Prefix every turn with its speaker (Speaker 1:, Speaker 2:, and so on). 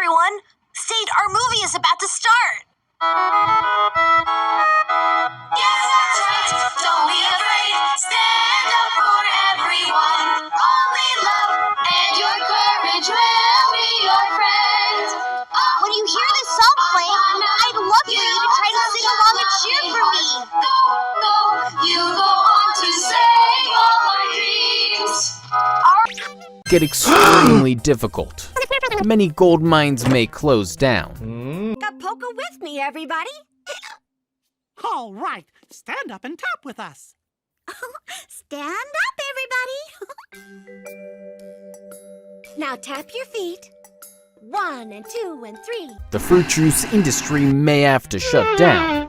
Speaker 1: everyone! State, our movie is about to start!
Speaker 2: Yes, that's right! Don't be afraid! Stand up for everyone! Only love and your courage will be your friend!
Speaker 1: When you hear this song playing, I'd love for you to try to sing along and cheer for me!
Speaker 2: Go, go! You go on to save all our dreams!
Speaker 3: Get extremely difficult. Many gold mines may close down.
Speaker 4: Got polka with me, everybody.
Speaker 5: All right, stand up and tap with us.
Speaker 4: Stand up, everybody. Now tap your feet. 1 and 2 and 3.
Speaker 3: The fruit juice industry may have to shut down.